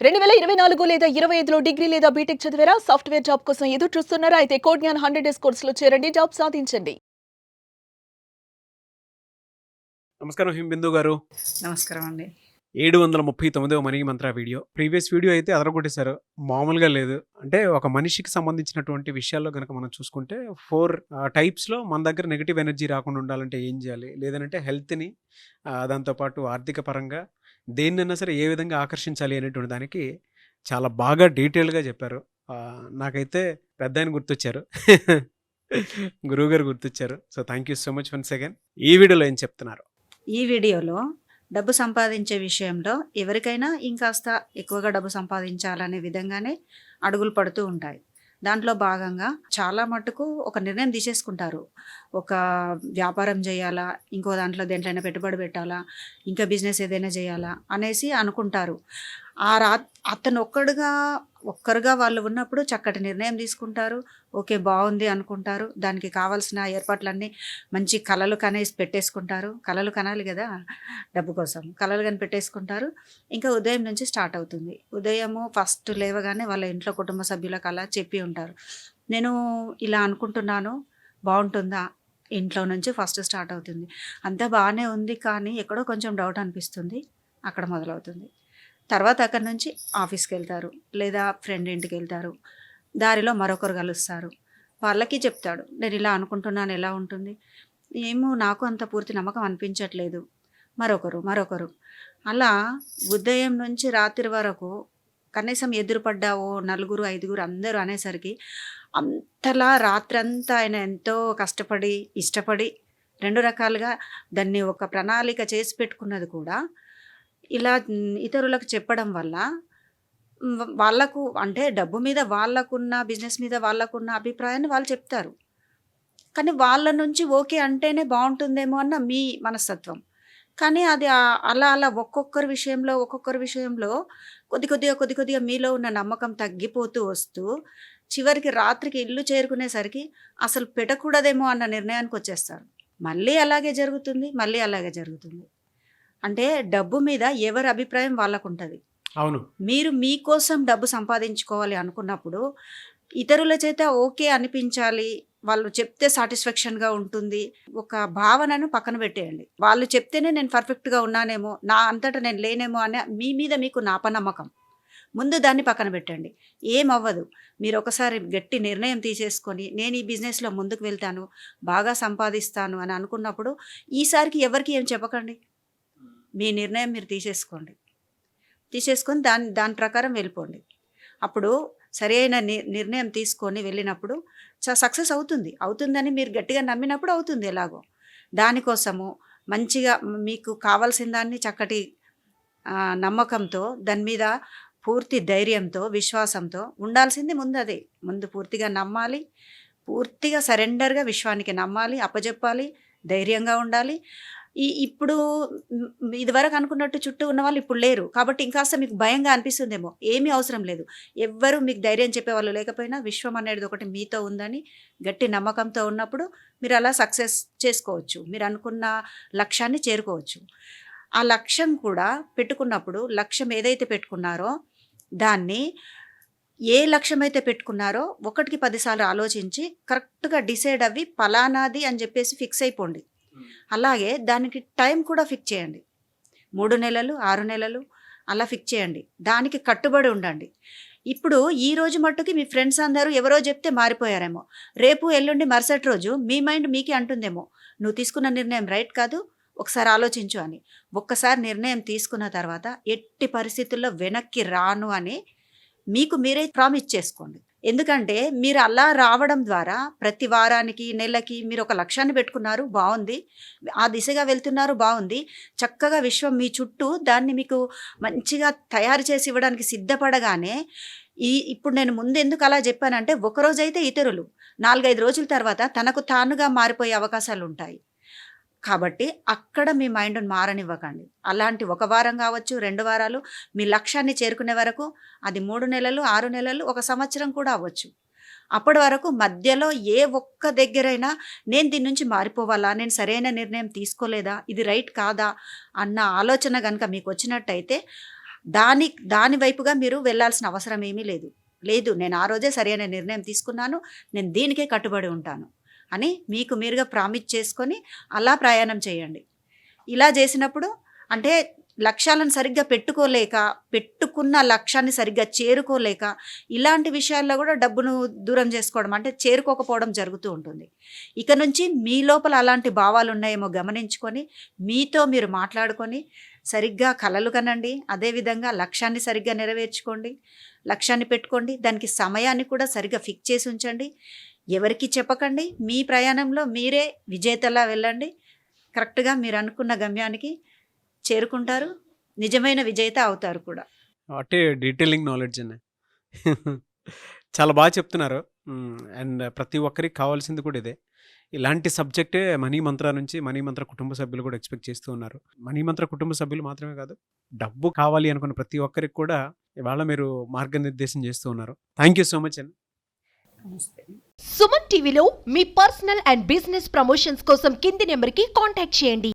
2024 లేదా 25లో డిగ్రీ లేదా బీటెక్ చదివారా? సాఫ్ట్‌వేర్ జాబ్ కోసం ఎదురు చూస్తున్నారా? అయితే కోడ్ జ్ఞాన్ 100 డేస్ కోర్సులో చేరండి. జాబ్ సాధించండి. నమస్కారం హింబిందు గారు. నమస్కారం అండి. 739వ మనీ మంత్ర వీడియో. ప్రీవియస్ వీడియో అయితే అదరగొట్టేశారు. మామూలుగా లేదు. అంటే ఒక మనిషికి సంబంధించినటువంటి విషయాల్లో గనక మనం చూసుకుంటే 4 టైప్స్‌లో మన దగ్గర నెగెటివ్ ఎనర్జీ రాకుండా ఉండాలంటే ఏం చేయాలి? లేదనంటే హెల్త్‌ని దాంతో పాటు ఆర్థిక పరంగా దేన్నైనా సరే ఏ విధంగా ఆకర్షించాలి అనేటువంటి దానికి చాలా బాగా డీటెయిల్‌గా చెప్పారు. నాకైతే పెద్దాయన గుర్తొచ్చారు. గురువుగారు గుర్తొచ్చారు. So, thank you so much once again. ఈ వీడియోలో ఏం చెప్తున్నారు? ఈ వీడియోలో డబ్బు సంపాదించే విషయంలో ఎవరికైనా ఇంకాస్త ఎక్కువగా డబ్బు సంపాదించాలనే విధంగానే అడుగులు పడుతూ ఉంటాయి. దాంట్లో భాగంగా చాలా మటుకు ఒక నిర్ణయం తీసేసుకుంటారు. ఒక వ్యాపారం చేయాలా, ఇంకో దాంట్లో దేంట్లైనా పెట్టుబడి పెట్టాలా, ఇంకా బిజినెస్ ఏదైనా చేయాలా అనేసి అనుకుంటారు. అతను ఒక్కరుగా వాళ్ళు ఉన్నప్పుడు చక్కటి నిర్ణయం తీసుకుంటారు. ఓకే, బాగుంది అనుకుంటారు. దానికి కావాల్సిన ఏర్పాట్లన్నీ మంచి కలలు కనేసి పెట్టేసుకుంటారు. కలలు కనాలి కదా డబ్బు కోసం. కలలు కని పెట్టేసుకుంటారు. ఇంకా ఉదయం నుంచి స్టార్ట్ అవుతుంది. ఉదయము ఫస్ట్ లేవగానే వాళ్ళ ఇంట్లో కుటుంబ సభ్యులకు అలా చెప్పి ఉంటారు. నేను ఇలా అనుకుంటున్నాను, బాగుంటుందా? ఇంట్లో నుంచి ఫస్ట్ స్టార్ట్ అవుతుంది. అంతా బాగానే ఉంది, కానీ ఎక్కడో కొంచెం డౌట్ అనిపిస్తుంది. అక్కడ మొదలవుతుంది. తర్వాత అక్కడి నుంచి ఆఫీస్కి వెళ్తారు, లేదా ఫ్రెండ్ ఇంటికి వెళ్తారు. దారిలో మరొకరు కలుస్తారు. వాళ్ళకి చెప్తాడు, నేను ఇలా అనుకుంటున్నాను, ఎలా ఉంటుంది? ఏమో, నాకు అంత పూర్తి నమ్మకం అనిపించట్లేదు. మరొకరు అలా ఉదయం నుంచి రాత్రి వరకు కనీసం ఎదురుపడ్డావో 4, 5 అందరూ అనేసరికి అంతలా రాత్రంతా ఆయన ఎంతో కష్టపడి ఇష్టపడి 2 రకాలుగా దాన్ని ఒక ప్రణాళిక చేసి పెట్టుకున్నది కూడా ఇలా ఇతరులకు చెప్పడం వల్ల వాళ్ళకు, అంటే డబ్బు మీద వాళ్ళకున్న, బిజినెస్ మీద వాళ్ళకున్న అభిప్రాయాన్ని వాళ్ళు చెప్తారు. కానీ వాళ్ళ నుంచి ఓకే అంటేనే బాగుంటుందేమో అన్న మీ మనస్తత్వం. కానీ అది అలా అలా ఒక్కొక్కరి విషయంలో కొద్దిగా మీలో ఉన్న నమ్మకం తగ్గిపోతూ వస్తూ చివరికి రాత్రికి ఇల్లు చేరుకునేసరికి అసలు పెట్టకూడదేమో అన్న నిర్ణయానికి వచ్చేస్తారు. మళ్ళీ అలాగే జరుగుతుంది. అంటే డబ్బు మీద ఎవరి అభిప్రాయం వాళ్ళకు ఉంటుంది. అవును. మీరు మీకోసం డబ్బు సంపాదించుకోవాలి అనుకున్నప్పుడు ఇతరుల చేత ఓకే అనిపించాలి, వాళ్ళు చెప్తే సాటిస్ఫాక్షన్గా ఉంటుంది, ఒక భావనను పక్కన పెట్టేయండి. వాళ్ళు చెప్తేనే నేను పర్ఫెక్ట్గా ఉన్నానేమో, నా అంతటా నేను లేనేమో అనే మీ మీద మీకు నాపనమ్మకం. ముందు దాన్ని పక్కన పెట్టండి. ఏమవ్వదు. మీరు ఒకసారి గట్టి నిర్ణయం తీసేసుకొని నేను ఈ బిజినెస్లో ముందుకు వెళ్తాను, బాగా సంపాదిస్తాను అని అనుకున్నప్పుడు ఈసారికి ఎవరికి ఏం చెప్పకండి. మీ నిర్ణయం మీరు తీసేసుకొని దాని ప్రకారం వెళ్ళిపోండి. అప్పుడు సరైన నిర్ణయం తీసుకొని వెళ్ళినప్పుడు సక్సెస్ అవుతుందని మీరు గట్టిగా నమ్మినప్పుడు అవుతుంది. ఎలాగో దానికోసము మంచిగా మీకు కావాల్సిన దాన్ని చక్కటి నమ్మకంతో, దాని మీద పూర్తి ధైర్యంతో, విశ్వాసంతో ఉండాల్సింది ముందు పూర్తిగా నమ్మాలి. పూర్తిగా సరెండర్గా విశ్వానికి నమ్మాలి, అప్పజెప్పాలి, ధైర్యంగా ఉండాలి. ఇప్పుడు ఇదివరకు అనుకున్నట్టు చుట్టూ ఉన్న వాళ్ళు ఇప్పుడు లేరు కాబట్టి ఇంకాస్త మీకు భయంగా అనిపిస్తుందేమో. ఏమీ అవసరం లేదు. ఎవ్వరూ మీకు ధైర్యం చెప్పేవాళ్ళు లేకపోయినా విశ్వం అనేది ఒకటి మీతో ఉందని గట్టి నమ్మకంతో ఉన్నప్పుడు మీరు అలా సక్సెస్ చేసుకోవచ్చు. మీరు అనుకున్న లక్ష్యాన్ని చేరుకోవచ్చు. ఆ లక్ష్యం కూడా పెట్టుకున్నప్పుడు లక్ష్యం ఏదైతే పెట్టుకున్నారో దాన్ని, ఏ లక్ష్యం అయితే పెట్టుకున్నారో 1కి 10 సార్లు ఆలోచించి కరెక్ట్గా డిసైడ్ అవ్వి పలానాది అని చెప్పేసి ఫిక్స్ అయిపోండి. అలాగే దానికి టైం కూడా ఫిక్స్ చేయండి. 3 నెలలు, 6 నెలలు అలా ఫిక్స్ చేయండి. దానికి కట్టుబడి ఉండండి. ఇప్పుడు ఈ రోజు మట్టుకి మీ ఫ్రెండ్స్ అందరూ ఎవరో చెప్తే మారిపోయారేమో, రేపు ఎల్లుండి మరుసటి రోజు మీ మైండ్ మీకే అంటుందేమో, నువ్వు తీసుకున్న నిర్ణయం రైట్ కాదు, ఒకసారి ఆలోచించు అని. ఒక్కసారి నిర్ణయం తీసుకున్న తర్వాత ఎట్టి పరిస్థితుల్లో వెనక్కి రాను అని మీకు మీరే ప్రామిస్ చేసుకోండి. ఎందుకంటే మీరు అలా రావడం ద్వారా ప్రతి వారానికి, నెలకి మీరు ఒక లక్ష్యాన్ని పెట్టుకున్నారు, బాగుంది, ఆ దిశగా వెళ్తున్నారు, బాగుంది. చక్కగా విశ్వం మీ చుట్టూ దాన్ని మీకు మంచిగా తయారు చేసి ఇవ్వడానికి సిద్ధపడగానే ఇప్పుడు నేను ముందు ఎందుకు అలా చెప్పానంటే, ఒకరోజైతే ఇతరులు 4-5 రోజుల తర్వాత తనకు తానుగా మారిపోయే అవకాశాలు ఉంటాయి. కాబట్టి అక్కడ మీ మైండ్ని మారనివ్వకండి. అలాంటి 1 వారం కావచ్చు, 2 వారాలు, మీ లక్ష్యాన్ని చేరుకునే వరకు అది 3 నెలలు, 6 నెలలు, 1 సంవత్సరం కూడా అవ్వచ్చు. అప్పటి వరకు మధ్యలో ఏ ఒక్క దగ్గరైనా నేను దీని నుంచి మారిపోవాలా, నేను సరైన నిర్ణయం తీసుకోలేదా, ఇది రైట్ కాదా అన్న ఆలోచన కనుక మీకు వచ్చినట్టయితే దాని వైపుగా మీరు వెళ్ళాల్సిన అవసరం ఏమీ లేదు నేను ఆ రోజే సరైన నిర్ణయం తీసుకున్నాను, నేను దీనికే కట్టుబడి ఉంటాను అని మీకు మీరుగా ప్రామిస్ చేసుకొని అలా ప్రయాణం చేయండి. ఇలా చేసినప్పుడు అంటే లక్ష్యాలను సరిగ్గా పెట్టుకున్న లక్ష్యాన్ని సరిగ్గా చేరుకోలేక ఇలాంటి విషయాల్లో కూడా డబ్బును దూరం చేసుకోవడం అంటే చేరుకోకపోవడం జరుగుతూ ఉంటుంది. ఇక నుంచి మీ లోపల అలాంటి భావాలు ఉన్నాయేమో గమనించుకొని మీతో మీరు మాట్లాడుకొని సరిగ్గా కలలు కనండి. అదేవిధంగా లక్ష్యాన్ని సరిగ్గా నెరవేర్చుకోండి, లక్ష్యాన్ని పెట్టుకోండి, దానికి సమయాన్ని కూడా సరిగ్గా ఫిక్స్ చేసి ఉంచండి. ఎవరికి చెప్పకండి. మీ ప్రయాణంలో మీరే విజేతలా వెళ్ళండి. కరెక్ట్గా మీరు అనుకున్న గమ్యానికి చేరుకుంటారు, నిజమైన విజేత అవుతారు కూడా. అంటే డీటెయిలింగ్ నాలెడ్జ్ అనే చాలా బాగా చెప్తున్నారు. అండ్ ప్రతి ఒక్కరికి కావాల్సింది కూడా ఇదే. ఇలాంటి సబ్జెక్టే మనీ మంత్ర నుంచి మనీ మంత్ర కుటుంబ సభ్యులు కూడా ఎక్స్పెక్ట్ చేస్తూ ఉన్నారు. మనీ మంత్ర కుటుంబ సభ్యులు మాత్రమే కాదు, డబ్బు కావాలి అనుకున్న ప్రతి ఒక్కరికి కూడా ఇవాళ మీరు మార్గనిర్దేశం చేస్తూ ఉన్నారు. థ్యాంక్ యూ సో మచ్ అండి. నమస్తే. సుమన్ టీవీలో మీ పర్సనల్ అండ్ బిజినెస్ ప్రమోషన్స్ కోసం కింది నెంబర్కి కాంటాక్ట్ చేయండి.